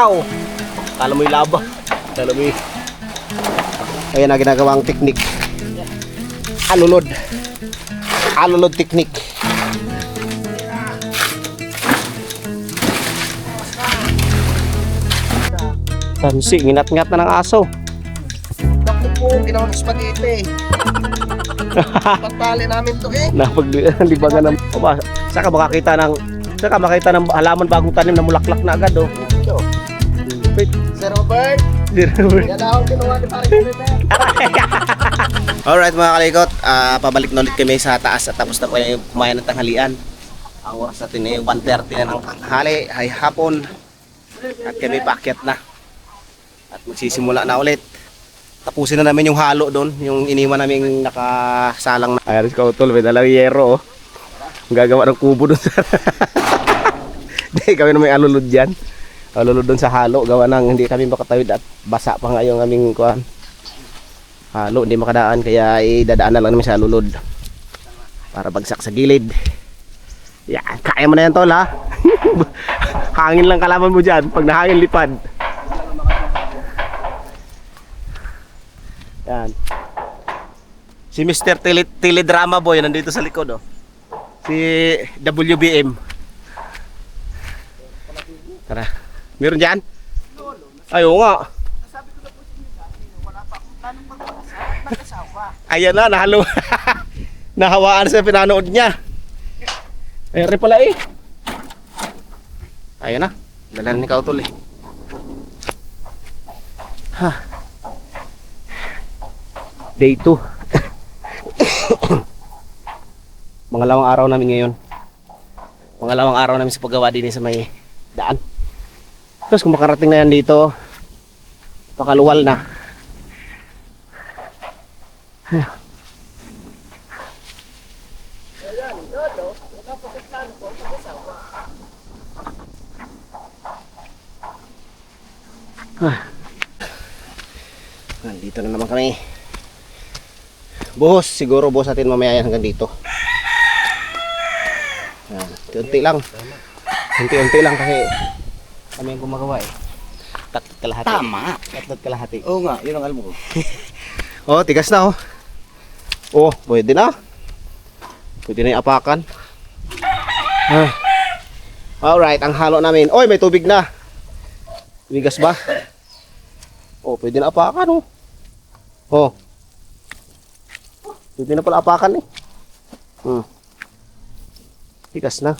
Wow! Kala mo'y laba. Kala mo'y... Ayan na ginagawang teknik. Alulod. Alulod teknik. Tansi, nginat-ngat na ng aso. Naku po, ginawang spaghetti. Pagtali namin to eh. Napaglibangan ng... Saka makakita ng... Saka makita ng halaman bagong tanim na mulaklak na agad oh. Ito. Sir Robert. Yan ako ginawa ni Parang Robert. Alright mga kalikot, pabalik na ulit kami sa taas at tapos na po yung kumain ng tanghalian. Ang oras natin ay 1:30 na ng tanghali, ay hapon. At kami paakyat na. At magsisimula na ulit. Tapusin na namin yung halo doon, yung iniwan namin nakasalang na. Ayan si Kautol, may dalang yero oh. Ang gagawa ng kubo doon sa... Hindi, kami na may alulod dyan. Alulod doon sa halo, gawa ng hindi kami makatawid at basa pa nga yung aming kuhan. Halo, hindi makadaan, kaya idadaan na lang namin sa alulod. Para bagsak sa gilid. Yan, kaya mo na yan tol ha. Hangin lang kalaman mo dyan, pag nahangin lipad. Yan. Si Mr. Teledrama Boy nandito sa likod oh. Si WBM. Tara. Meron dyan? Ay, oo nga. Ayan na, nahalo. Nahawaan sa pinanood niya. Ayan rin pala eh. Ayan na. Dalan ni Kautol eh. Ha. Day 2. Pangalawang araw namin ngayon. Pangalawang araw namin sa paggawa din sa may daan. Tapos kung makarating na yan dito, pakaluwal na. Nandito na naman kami. Buhos, siguro buhos natin mamaya yan hanggang dito. Unti-unti lang. Unti-unti lang kasi kami yung gumagawa eh. Tatlot kalahati. Tama. Tatlot kalahati. Oo nga, yun ang alam ko. Oh, tigas na oh. Oh, pwede na. Pwede na yung apakan. Alright, ang halo namin. Oy, may tubig na. Bigas ba? Oh, pwede na apakan oh. Oh. Pwede na pala apakan eh. Tigas na.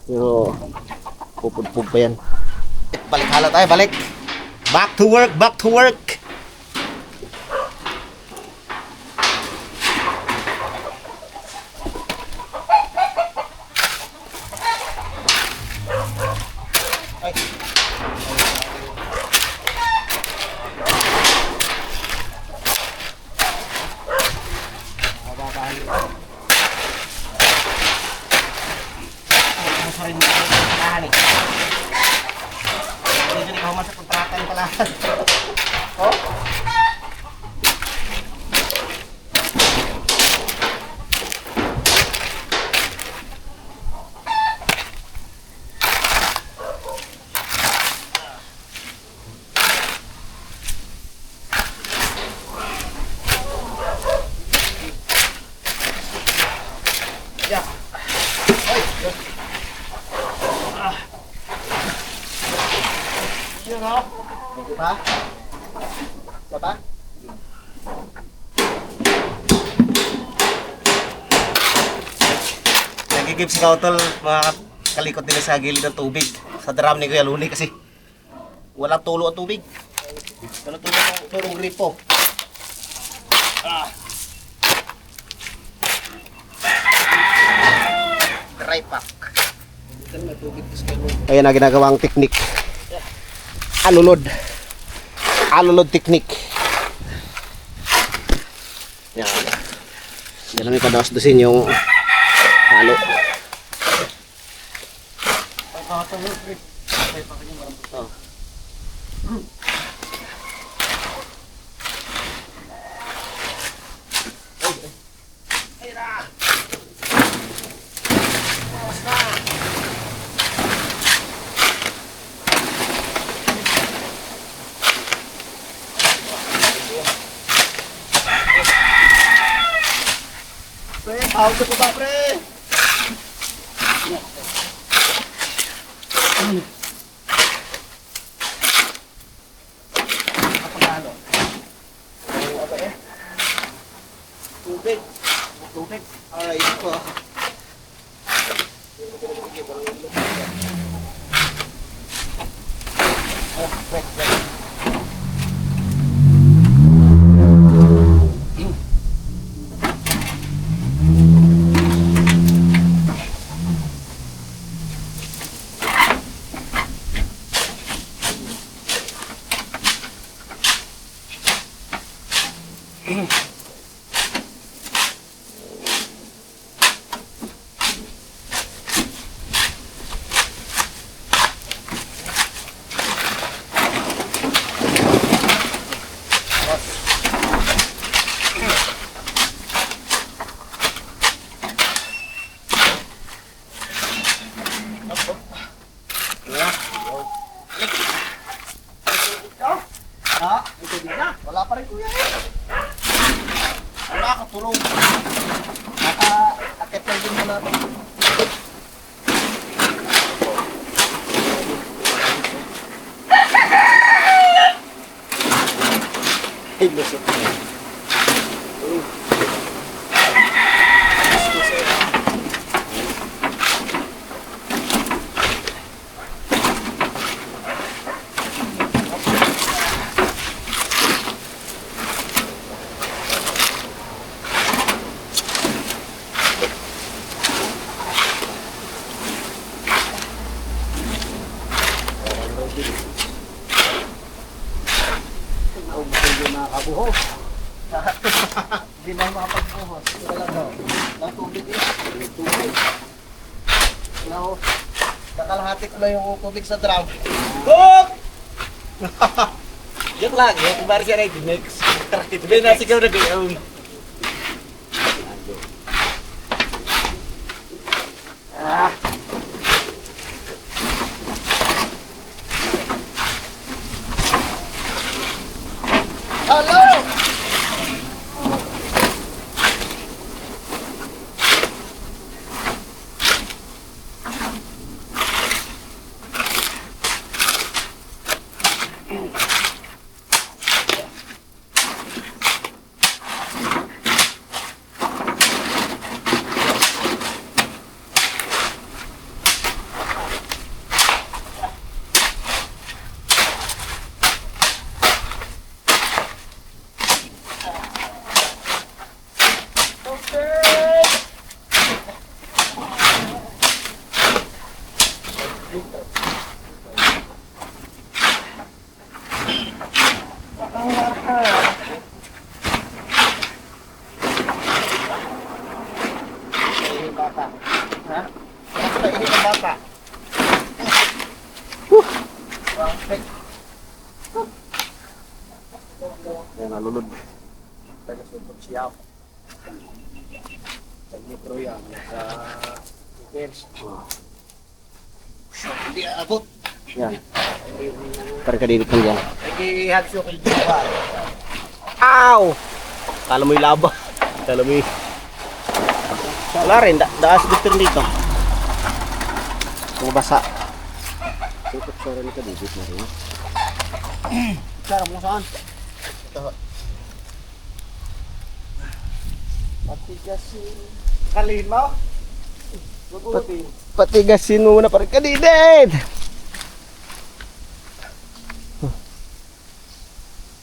Pero pupudpud pa yan. Balik hala tayo, balik. Back to work, back to work. Pa? Pa? Nagigib si Kautol mga kalikot nila sa gilid ng tubig sa drum ni Kuya Luni kasi walang tulo ang tubig. Walang tulo ang turong gripo. Dry pack. Ayan na ginagawang teknik. Alulod. Alulod teknik. Yan. Yan lang ipadas-dasin yung halo. Oh. Ako ko ba, pre? Kapagalo. Ano eh? Tubig. Tubig. Alright po. Ha? Ito din na. Wala pa rin kuya eh. Wala ka tulong. Naka-akit lang din mo natin. Ay, lusot na. Nakakabuhos. Hindi na makapagbuhos. Ito lang daw. Ng tubig eh. Tubig. Now, kakalahati ko na yung tubig sa drum. Boop! Joke lang. Yung bari siya rin. Next. Ito na nasigaw na gayon. Ah. Hello! Bata. Ha? Bakit ba init ang bata? Yan, nalulod. Taga-suntok siya. Tag-metro yan. Sa weekends. Hindi abot. Yan. Parang kan dyan. Nag-ihagso kay Diba. Ow! Kala mo yung laba. Kala mo yung... Wala rin, daas dito dito. Mga basa. Tutok sa rin ito, dito na rin. Sara mo saan? Ito. Patigasin. Kalin mo? Mabuti. Patigasin mo muna parang kadidid!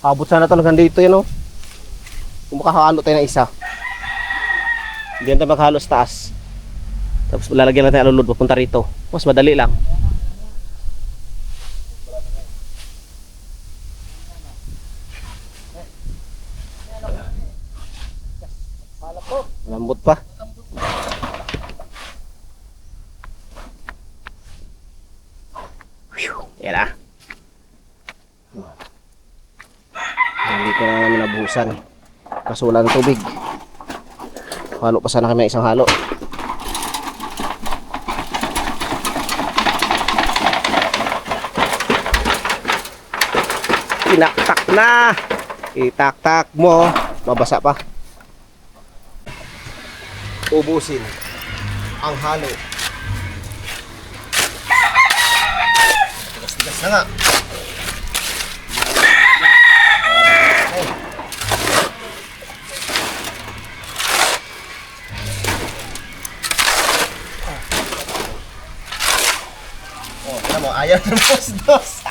Abot sana talagang dito yan, oh. Kung makahalo tayo ng isa. Hindi tayo maghalo sa taas. Tapos lalagyan natin ang alulod papunta rito. Mas madali lang. Lambot pa. Yan na. Hindi ko na namin nabuhusan. Kaso wala ng tubig. Halo pa sana kami isang halo. Tinaktak na. Itaktak mo. Mabasa pa. ubusin ang halo. Tigas-tigas na nga. Oh, tignan mo, ayaw ng dos-dos.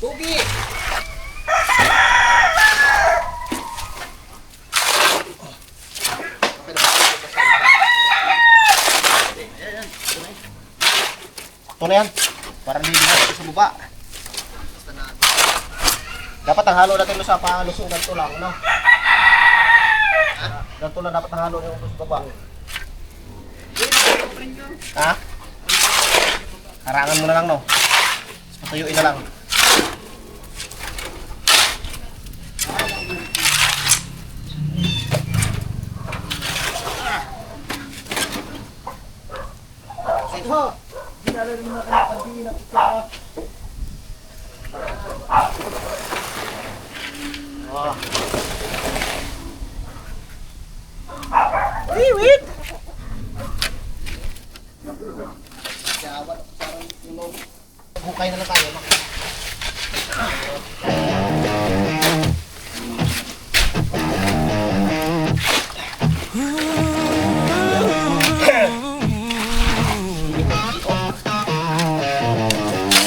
Pugi! Ito na yan. Parang lilingan ito sa baba. Dapat ang halo natin sa pangalusong ganito lang, no? Ganito lang dapat ang halo yung sa baba. Ha? Harangan mo na lang, no? Patuyuin na lang. Ito! Dinala rin mga kanapandina kita. Oh. Wait! Hukay na lang tayo.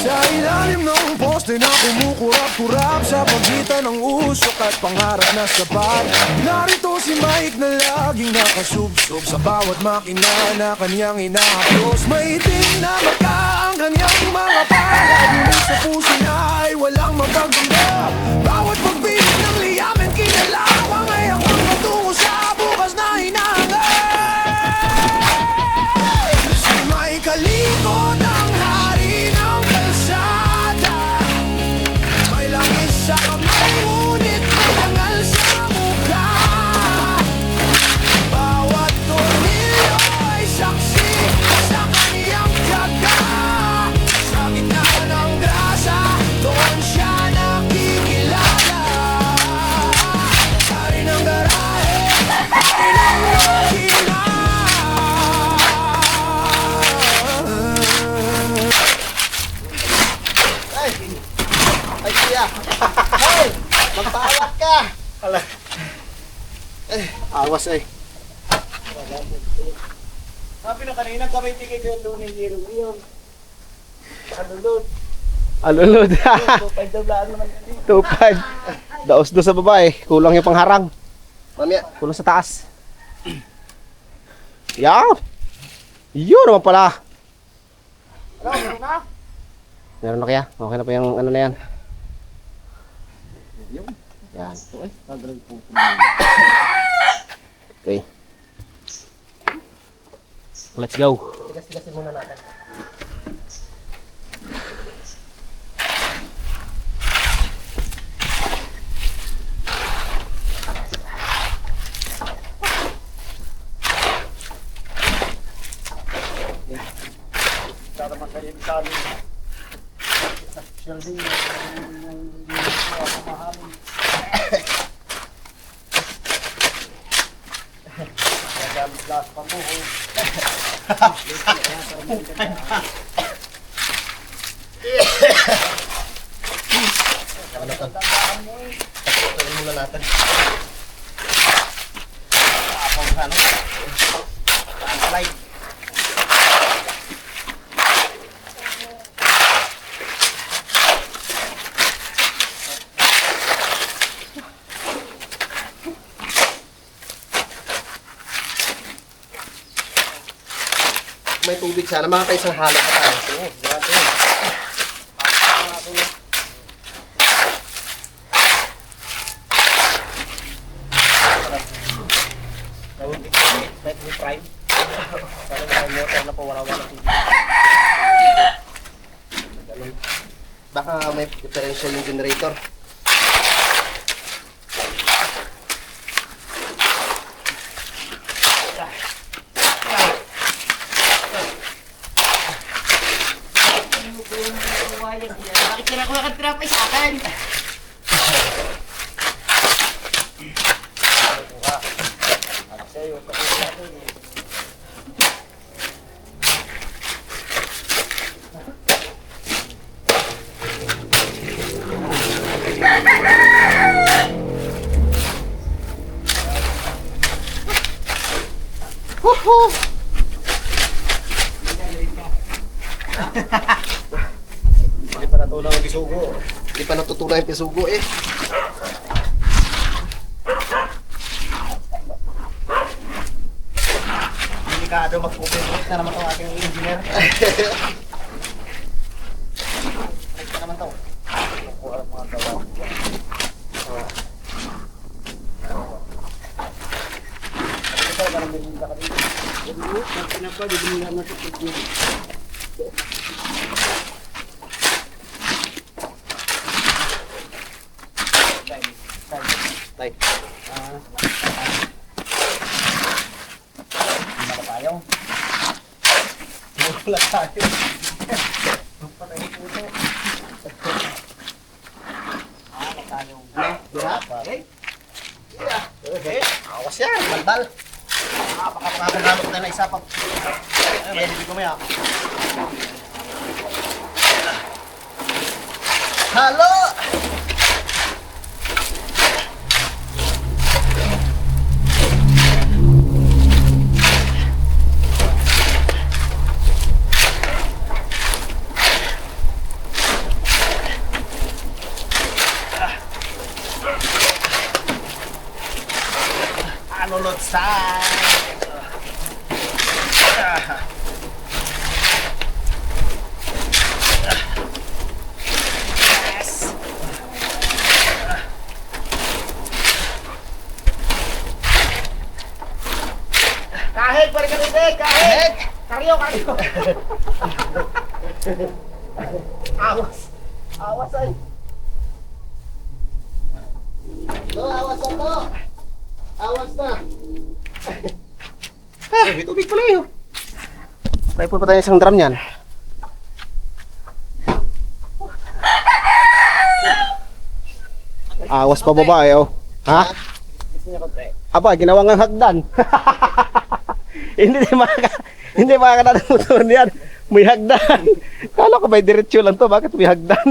Sa ilalim ng poste na kumukurap-kurap sa pagitan ng usok at pangarap na sapat. Narito si Mike na laging nakasubsob sa bawat makina na kanyang inahaplos. Maitim na mata ang kanyang mga palad, ngunit sa puso niya ay walang mapagdamba. Bawat pagbinig ng liyamen kinalawang ay akwang patungo sa bukas na hinahangad. Si Mike kalikot ang hari ng kalsada. May langis sa kamay, ngunit may dangal sa mukha. Bawat tornilyo ay saksi sa kaniyang tiyaga. Sa gitna ng grasa, doon siya nakikilala. Hari ng garahe, hari ng makina. Ay, kuya! Hey! Magpawat ka! Ala. Awas eh. Sabi na kanina, kami tigay ko yung lunin yung alulod. Alulod. 2.5 daw laan naman yan. 2.5. Daos do sa baba eh. Kulang yung pangharang. Mamaya, kulang sa taas. Yan! Yun naman pala. Ano, meron na? Meron na kaya? Okay na pa yung ano na yan. Yan. Okay. Let's go. Tigas-tigasin muna natin. Para makalim sa amin. Shielding yung pamahamin. Nagamit lahat pang buho. Ano to? Patuloy muna natin. Ako ang ano? Slide. May tubig sana, mga kaisang halo pa tayo. Oo, grabe. Gawin dito, let me prime. Parang may motor na po, wala-wala tubig. Baka may differential yung generator. kawayan yan. Bakit kinakuha ka tinapay sa akin? Hindi pa natulang ang bisugo. Hindi pa natutunan yung pisugo eh. Delikado mag-operate na naman itong ating engineer. Break na naman ito. Kuha ang mga tawag. Ito, parang bininda ka dito. Pinapa, bibili lang natin ito. Tay. Wala tayo. Wala tayo. Patay po ito. Tayo. Diba? Okay. Okay. Awas yan. Balbal. Baka makakalot na isa pa. Ay, hindi ko maya. Halo! Anulot sa. Yes. Kahit, balik ka rin, kahit! Karyo, karyo! Awas. Awas ay. Awas ako! Awas na! May tubig pala yun. Try po pa tayo isang drum yan. Awas pa babae oh. Ha? Aba, ginawa ng hagdan. Hindi makakatamuton yan. May hagdan. Kala ko may diretsyo lang to. Bakit may hagdan?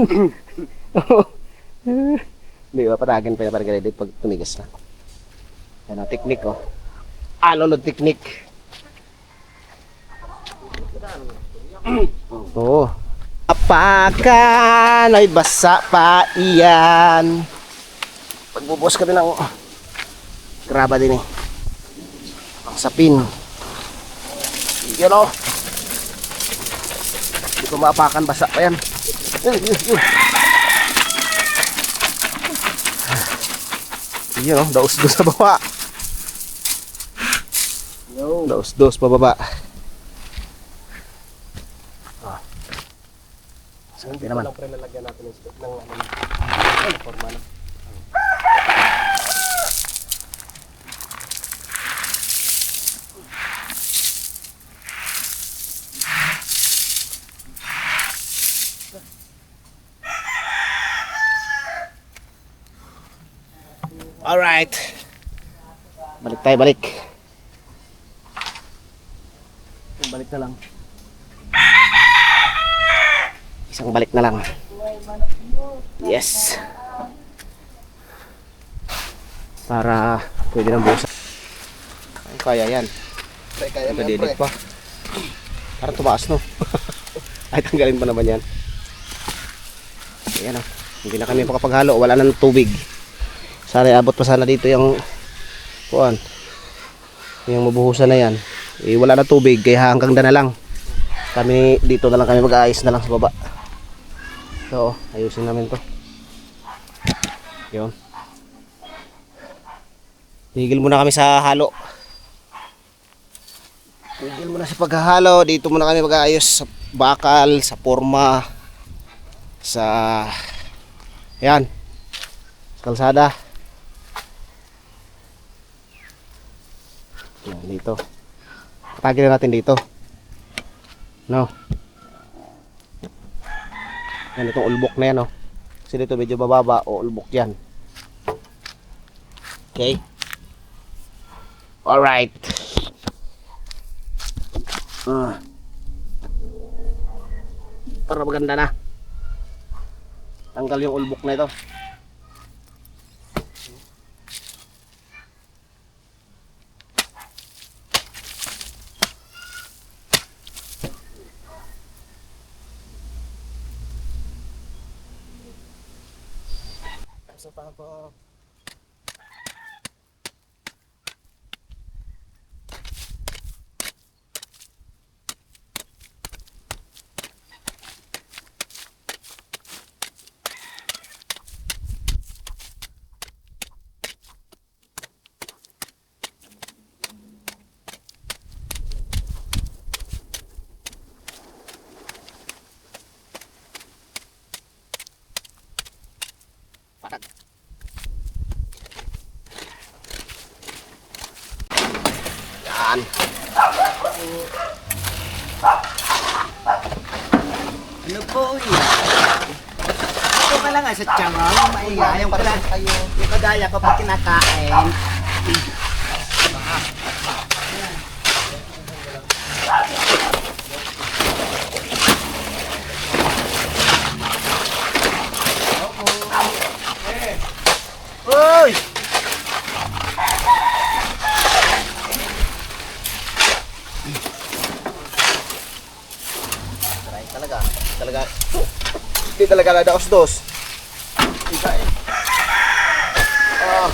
Hindi ba patagin pa yung parang ganito pag tumigas na. Yan ang technique oh. Ano technique? Oo. Apakan ay basa pa iyan. Pagbubuhos kami ng graba din eh. Ang sapin. Yan o. Hindi ko maapakan, basa pa yan. Yan o, daos-dos sa baba. Daos-dos pa baba. Saan naman? Walang pre-lalagyan natin ng forma na. Alright. Balik tayo, balik. Balik na lang. Isang balik na lang. Yes. Para pwede nang busa. Ay, kaya yan. Kaya mo yan, Pwede pre. pa. Parang tumaas no. Ay, tanggalin pa naman yan. Ayan o. Hindi na kami makapaghalo. Wala na ng tubig. Sana abot pa sana dito yung kuan. Yung mabuhusan na yan. Eh, wala na tubig. Kaya hanggang na lang. Kami dito na lang kami mag-aayos na lang sa baba. So, ayusin namin to. Yun. Tigil muna kami sa halo. Tigil muna sa paghahalo. Dito muna kami mag-aayos sa bakal, sa forma, sa yan, sa kalsada. Yan, dito. Patagin na natin dito. No. Yan itong ulbok na yan, oh. Kasi dito medyo bababa, o ulbok yan. Okay. Alright. Para maganda na. Tanggal yung ulbok na ito. Isa pa po. Patag. Yan. Ano po yan? Ito ka lang sa tiyangang maingay. Yung kagaya ko pag kinakain. Uy! Try talaga. Talaga. Hindi talaga ada dos. Isa eh. Ah.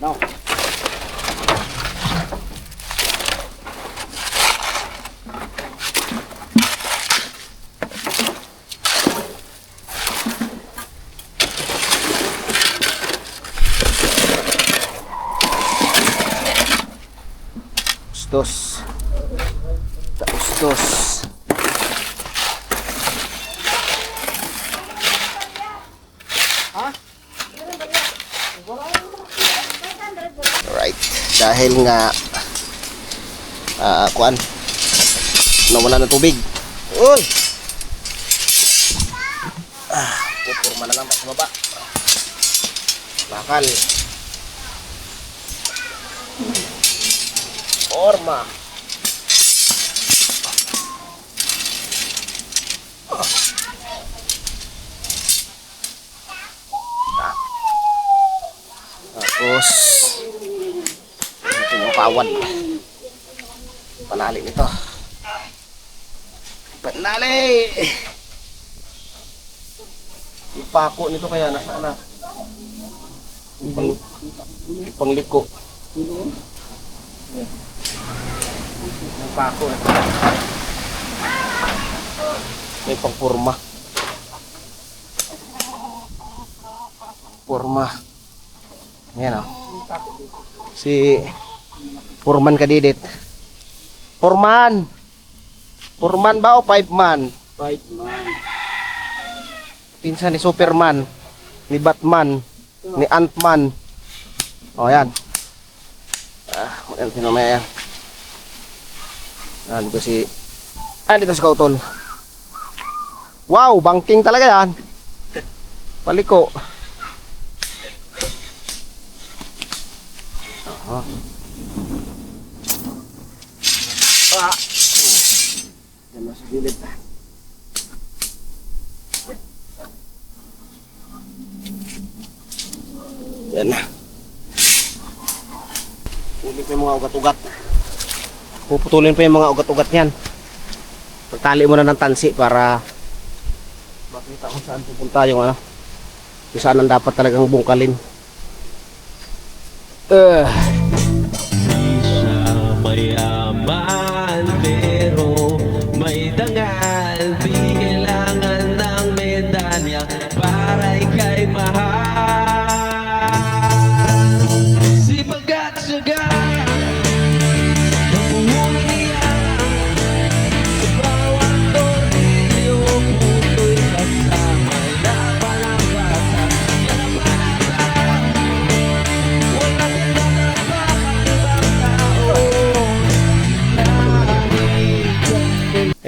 No. Dos. Dos. Alright. Dahil nga kuan nawala ng tubig. Uy! Pupurma na lang sa baba. Bakal. Forma. Tapos ito yung kawan. Panali nito. Panali! Yung pako nito kaya nasaan na? Pangliko. Yung pako eh. May pangpurma. Purma. Ayan o. Si Purman Kadidit. Purman! Purman ba o 5 man? 5 man. Pinsan ni Superman, ni Batman, ni Ant-Man. O yan. Maganda sinumaya yan. Dito si... dito si Kautol. Wow, banking talaga yan. Paliko. Yan na sa gilid. Yan na. Ulit pa yung mga ugat-ugat. Puputulin pa yung mga ugat-ugat niyan. Pagtali mo na ng tansi para makita kung saan pupunta yung ano. Kung saan ang dapat talagang bungkalin.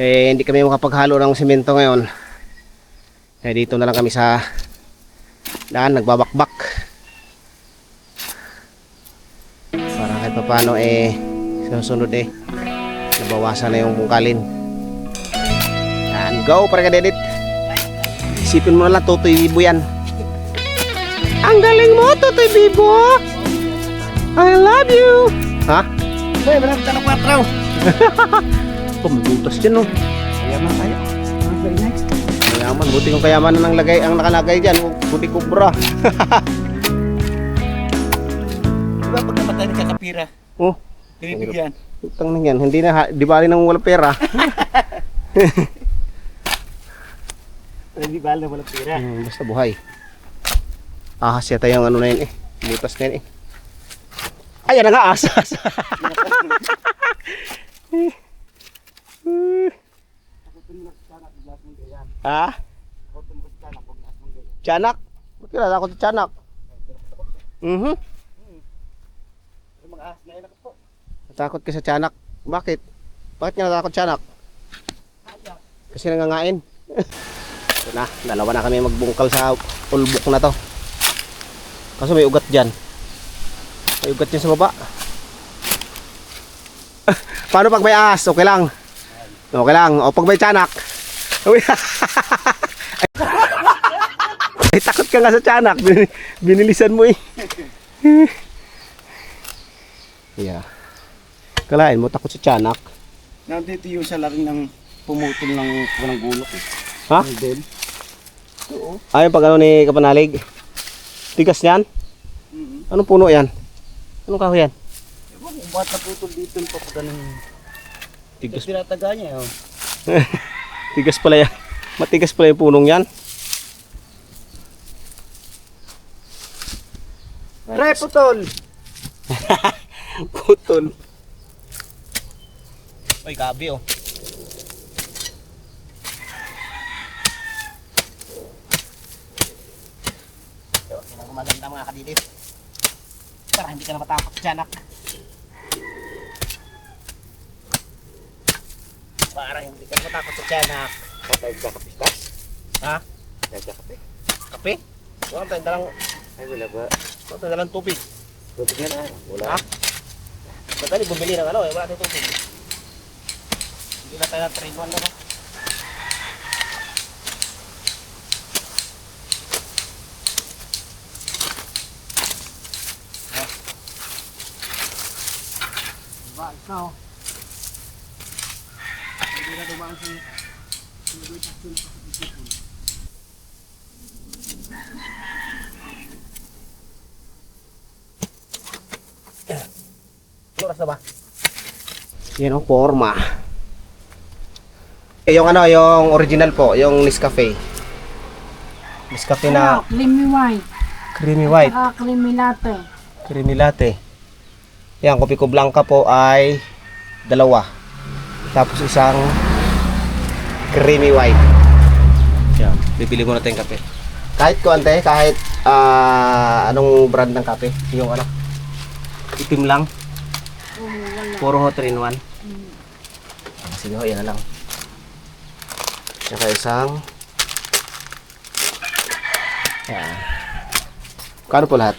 Eh, hindi kami makapaghalo ng semento ngayon. Eh, dito na lang kami sa daan, nagbabakbak. Para kahit pa paano eh, susunod eh, nabawasan na yung bungkalin. Yan, go para ka Dedit. Isipin mo na lang, Tutoy Bibo yan. Ang galing mo, Tutoy Bibo! I love you! Ha? Hey, meron ka ng 4. Oh, may butas dyan, no? Kayaman tayo. Very nice. Kayaman, buti kong kayaman na ang nakalagay dyan. Buti kubra. Diba pag namatay ni Kakapira, Oh, pinibigyan? utang na yan. Hindi na, di bali nang wala pera. Hindi ba alam walang pira? Basta buhay. Ahas yata yung ano na yun eh. Butas na yun eh. Ayan na nga, asas. Ha? Tiyanak? Ba't kilala ako sa tiyanak? Natakot ka sa tiyanak. Bakit? Bakit ka natakot tiyanak? Kasi nangangain. Ito na, dalawa na kami magbungkal sa ulbok na to. Kaso may ugat dyan. May ugat dyan sa baba. Paano pag may ahas? Okay lang. Okay lang. O pag may tiyanak. Ay, takot ka nga sa tiyanak. Binilisan mo eh. Yeah. Kalain mo, takot sa tiyanak. Nandito yung sa laring ng pumutol ng gulok eh. Ha? Del. Oo. Ayun pag ano ni Kapanalig. Tigas yan? Anong puno yan? Anong kahoy yan? Ewan kung ba't naputol dito yung papaganan. Tigas. Tinataga niya yun. Tigas pala yan. Matigas pala yung punong yan. Pre, putol! Putol. Ay, gabi oh. Ito, maganda mga kadidit. Para hindi ka na matakot tiyanak. Para hindi ka na matakot sa tiyanak. Patay ka kapistas? Ha? Patay ka kape? Kape? Wala tayong dalang, Ay, wala ba? wala tayong dalang tubig. Tubig na na. Wala. Ha? Madali bumili ng ano eh, wala tayong tubig. Hindi na tayo na-train one na ba? Diba, ikaw. Hindi na dumaan si oras na ba? Yan ang forma. Eh, yung ano, yung original po, yung Nescafe. Nescafe na Creamy white. creamy white. Saka creamy latte. Creamy latte. Yan, kopi ko blanca po ay 2. Tapos isang creamy white. Yan, bibili ko na tayong kape. Kahit ko ante, kahit anong brand ng kape. Yung ano, itim lang. Oh, wala. Puro ho 3 in 1. Sige ho, yan na lang. Tsaka isang yan. Kano po lahat?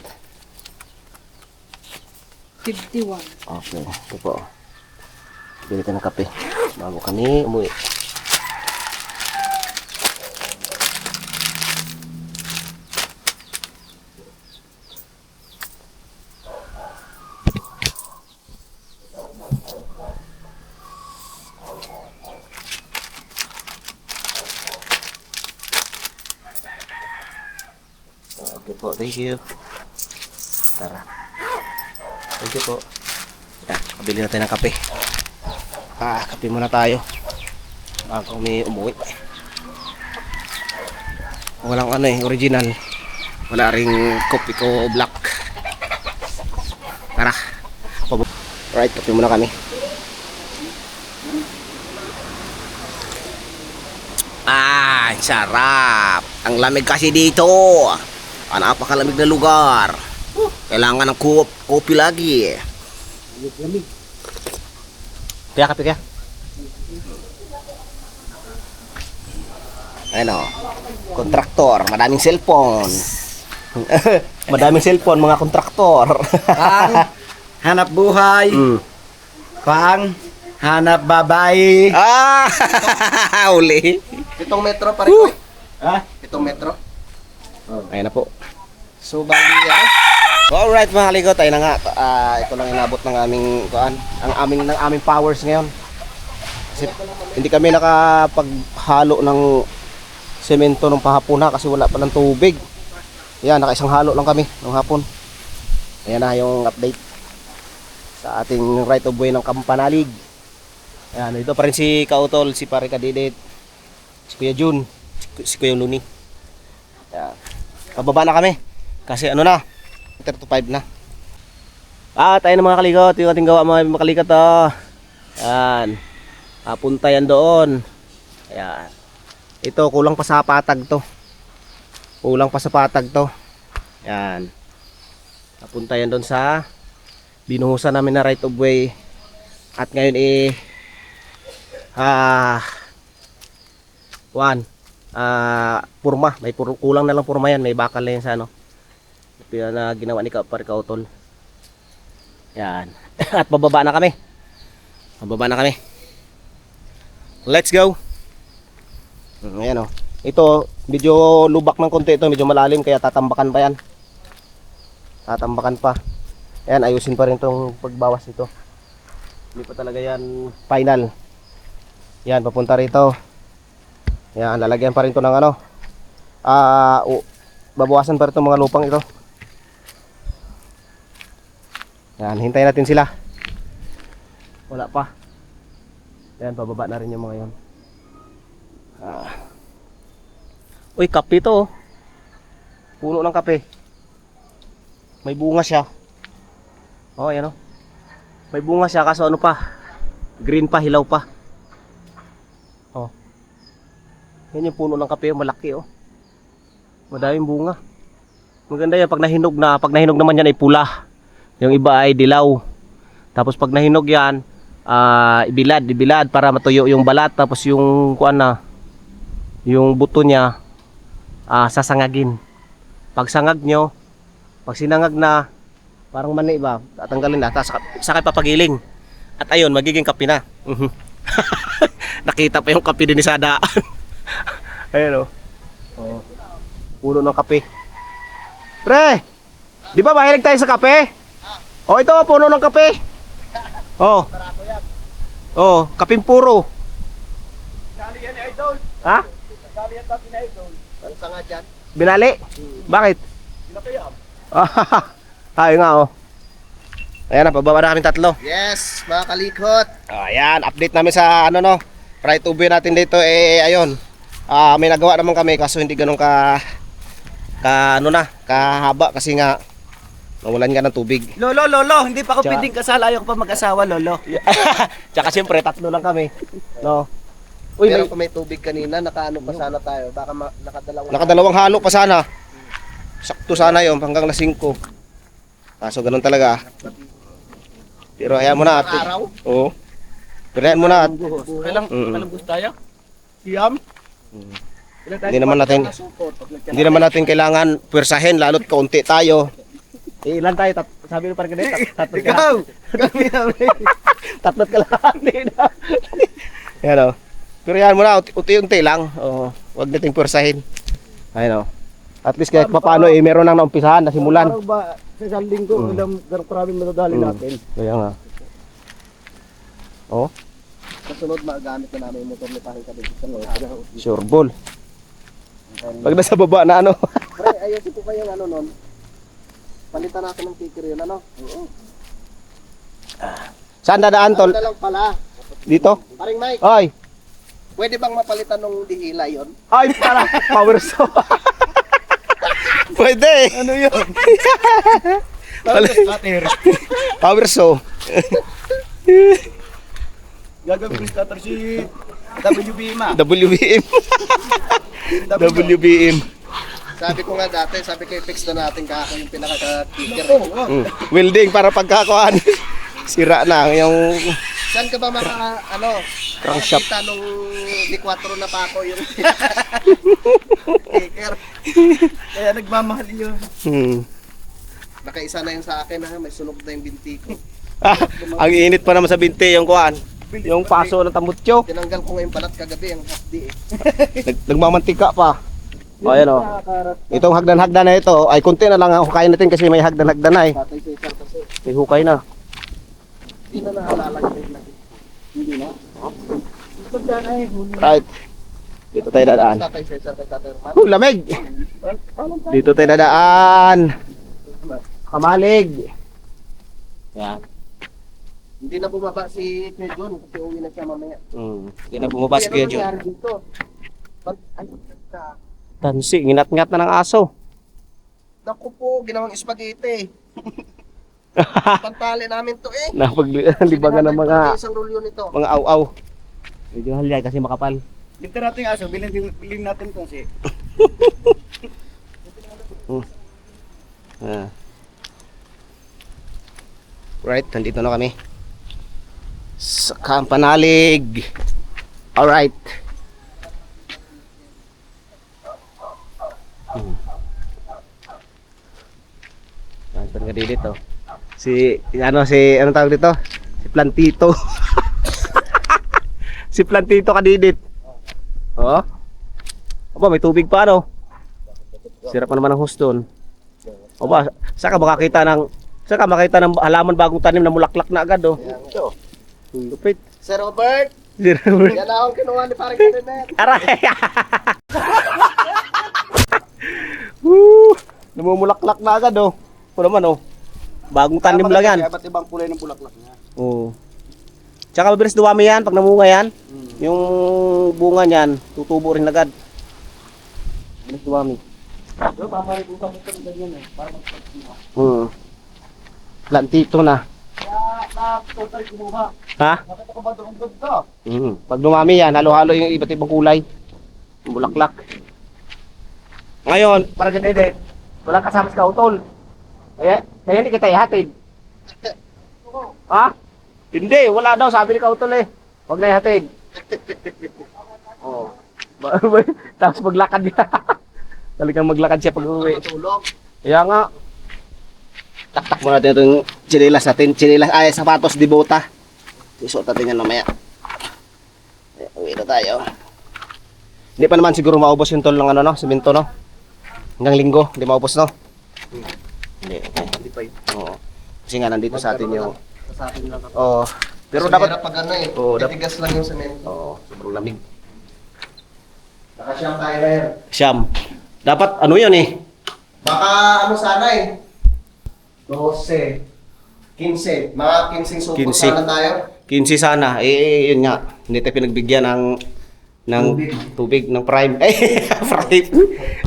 51. Okay, ito po. Bili tayo ng kape bago kami umuwi. Okay po, thank you. Tara. Thank you po. Yan, kabili na tayo ng kape. Kape muna tayo bago kami umuwi. Walang ano eh, original. Wala ring kopi ko black. Tara. Alright, kape muna kami. Sarap. Ang lamig kasi dito. Napakalamig na lugar. Kailangan ng kopi lagi. Kaya kape kaya? Ano, kontraktor, madaming cellphone. Madaming cellphone, mga kontraktor. Pang hanap buhay. Mm. Pang hanap babae. Ah, uli. 7 metro pa rin ko. Ah, 7 metro. ayun na po. So, bali yan. Alright mga kalikot, ayun na nga. Ito lang inabot ng aming kuan, ng aming powers ngayon. Kasi hindi kami nakapaghalo ng semento nung pahapon na kasi wala pa ng tubig. Yan, nakaisang halo lang kami nung hapon. Ayan na yung update sa ating right of way ng Kampanalig. Ayan, dito pa rin si Kautol, si Pare Kadidit, si Kuya Jun, si Kuya Luni. Ayan. Pababa na kami kasi ano na, 3-5 na. Tayo na mga kalikot, yung ating gawa mga kalikot. Ayan, punta yan doon. Ayan, ito kulang pa sa patag to. Kulang pa sa patag to. Ayan, napunta yan doon sa binuhusan namin na right of way. At ngayon purma, kulang na lang purma yan, may bakal na yan sa ano na ginawa ni Pare Kautol. Yan. At bababa na kami. Let's go. Ayan o. Ito medyo lubak ng konti, ito medyo malalim kaya tatambakan pa yan. Tatambakan pa. Ayan, ayusin pa rin itong pagbawas ito. Hindi pa talaga yan final. Yan, papunta rito. Yan, lalagyan pa rin ito ng ano. Babawasan pa rin itong mga lupang ito. Yan, hintayin natin sila. Wala pa. Yan, pababa na rin yung mga yon. Uy, kape ito. Puno ng kape. May bunga siya. Oh, yan o. May bunga siya kaso ano pa? Green pa, hilaw pa. Oh. Yan yung puno ng kape, malaki oh. Madaming bunga. Maganda yan pag nahinog na. Pag nahinog naman yan ay pula. Yung iba ay dilaw. Tapos pag nahinog yan, ibilad para matuyo yung balat. Tapos yung kuan na, yung buto niya, sasangagin. Pag sangag nyo, pag sinangag na, parang mani ba, tatanggalin na, tapos saka papagiling. At ayun, magiging kape na. Nakita pa yung kape din sa daan. Ayun oh. Puno ng kape. Pre, di ba mahilig tayo sa kape? Oh, ito puno ng kape. Oh. Oh, kaping puro. Kali yan, idol. Ha? Kali yan, tapi na idol. Ang sanga dyan. Binali? Bakit? Pinapayam. Tayo nga oh. Ayan na, pababa na kami tatlo. Yes, mga kalikot. Ayan, update namin sa ano no. Right of way natin dito ayun. May nagawa naman kami kaso hindi ganun kahaba kasi nga nawalan nga ng tubig. Lolo, hindi pa ako pwedeng kasal. Ayaw ko pa mag-asawa, lolo. Tsaka siyempre tatlo lang kami. No. Uy, Pero may kung may tubig kanina, nakaano pa sana tayo. Baka nakadalawang halo pa sana. Sakto sana 'yon hanggang na 5. Kaso ganun talaga. Pero ayan mo na ate. araw. Oo. Pero ayan mo na. Kailang gusto tayo? Siyam? Hindi naman natin kailangan pwersahin lalo't kaunti tayo. Ilan tayo? Sabi ni Parang tatlo ka. Ikaw! Tatlot ka lang. Yan o. Pero yan mo na, unti-unti lang. Oo. Huwag nating pwersahin. Ayun o. At least kahit paano meron nang naumpisahan, nasimulan. Parang ba sa isang linggo, maraming madadali natin. Kaya nga. Oh, Kasunod, magamit na namin yung motor ni Pahing Kadidit. sure ball. Pag nasa baba na ano. Pre, ayusin ko pa yung ano nun. Palitan natin ng kicker yun, ano? Oo. Saan dadaan tol? Ano na lang pala. Dito? Paring Mike, Ay! pwede bang mapalitan ng dihila yun? Ay, para power saw. Pwede. Ano yun? Power saw. Gagawin ko starter si WBM ah. WBM. WBM. Sabi ko nga dati, sabi ko i-fix na natin kako yung pinaka-kicker. Welding para pagkakuan. Sira na yung Saan ka ba Crankshaft. makakita nung di 4 na pa ako yung kicker? Kaya nagmamahal yun. Nakaisa na yun sa akin ha, may sunog na yung binti ko. Ang init pa naman sa binti yung kuan. Yung paso ng tambutso. Tinanggal ko ngayong balat kagabi, ang hapdi eh. Nagmamantika pa. O, ayan o. Itong hagdan-hagdan na ito, ay kunti na lang ang hukayin natin kasi may hagdan-hagdan na eh. Tatay Cesar kasi, May hukay na. hindi na naalala yung lagi. Hindi na? Right. Dito tayo dadaan. Tatay Cesar kay Tatay Roman. Lamig! Dito tayo dadaan. Kamalig. Yan. Hindi na bumaba si Kuya John kasi uwi na siya mamaya. Hindi na bumabas Pero kuya ano John. nangyari dito? Ay, Tansi, nginat-ngat na ng aso. naku po, ginawang spaghetti. Pantali namin to eh. Napaglibangan ng mga Isang rolyo nito. aw-aw. Medyo halyay kasi makapal. Dito natin aso, bilhin natin to si. Ah. Right, nandito na kami sa Kampanalig. Alright. Saan ka dito? Si anong tawag dito? Si Plantito. Si Plantito kadidit. Oo. Aba, may tubig pa ano? Sira pa naman ang huston. Aba, saan ka makakita ng halaman bagong tanim na mulaklak na agad oh. Lupit. Sir Robert, Sir Robert. yan akong kinuha ni parang Kenneth. Aray! Woo! Namumulaklak na agad oh. O naman oh. Bagong tanim lang yan. Iba't ibang kulay ng bulaklak niya. Oo. Tsaka mabilis dumami yan pag namunga yan. Yung bunga niyan, tutubo rin agad. Mabilis dumami. Yo, mamaributan mo ito ganyan eh. Para magpagkima. Plantito na. Kaya total kinuha. Ha? Nakita ko ba doon to? Pag dumami yan, halo-halo yung iba't ibang kulay. Yung bulaklak. Ngayon, para dyan Ede, walang kasama sa kautol. Kaya hindi kita ihatid. Ha? Hindi, wala daw, sabi ni kautol eh. Huwag na ihatid. Oh. Tapos maglakad niya. Talagang maglakad siya pag uwi. Matulog. Kaya nga. Taktak mo natin itong chinilas natin. Chinilas, ay sapatos di bota. Isuot natin yan mamaya. Uwi na tayo. Hindi pa naman siguro maubos yung tol ng ano no, simento no. Hanggang linggo, hindi maubos no. Hindi. Hindi pa yun. Oo. Kasi nga nandito sa atin yung Sa atin lang ako. Oo. Pero Kasi dapat mahirap pag ano eh. Oo, Titigas lang yung semento. Oo, sobrang lamig. Nakasyang tayo na yan. Siyam. Dapat ano 'yun eh. Baka ano sana eh. 12. 15. Mga 15 supot 15. sana tayo. 15 sana. Yun nga. Hindi tayo pinagbigyan ng tubig ng Prime. Prime.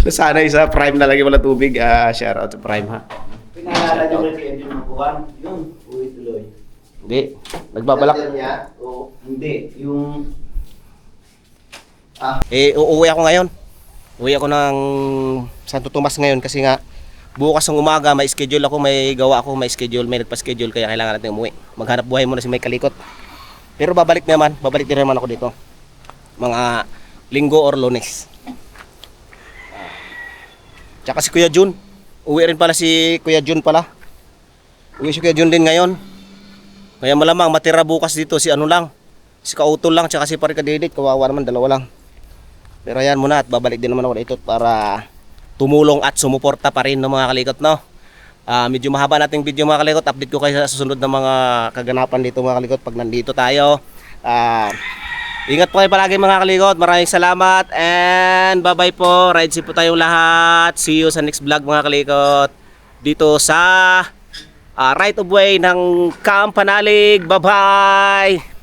Sana isa Prime na lagi wala tubig. Shout out to Prime ha. Pinaalala niyo ba si Edwin Mabuhan? Yun, uwi tuloy. Hindi. Nagbabalak. niya? O hindi. Yung... Uuwi ako ngayon. Uwi ako ng Santo Tomas ngayon kasi nga bukas ng umaga may schedule ako, may gawa ako, may schedule, may nagpa-schedule kaya kailangan natin umuwi. Maghanap buhay muna si May Kalikot. Pero babalik din naman ako dito. Mga Linggo or Lunes. Tsaka si Kuya Jun. Uwi rin pala si Kuya Jun pala. Uwi si Kuya Jun din ngayon. Kaya malamang matira bukas dito si ano lang. Si Kautol lang tsaka si Parikadidit. Kawawa naman, dalawa lang. Pero ayan muna at babalik din naman ako dito para tumulong at sumuporta pa rin ng mga kalikot no. Medyo mahaba nating video mga kalikot. Update ko kayo sa susunod na mga kaganapan dito mga kalikot pag nandito tayo. Ingat po kayo palagi mga kalikot. Maraming salamat and bye bye po. Ride safe po tayong lahat. See you sa next vlog mga kalikot. Dito sa right of way ng Kampanalig. Bye bye.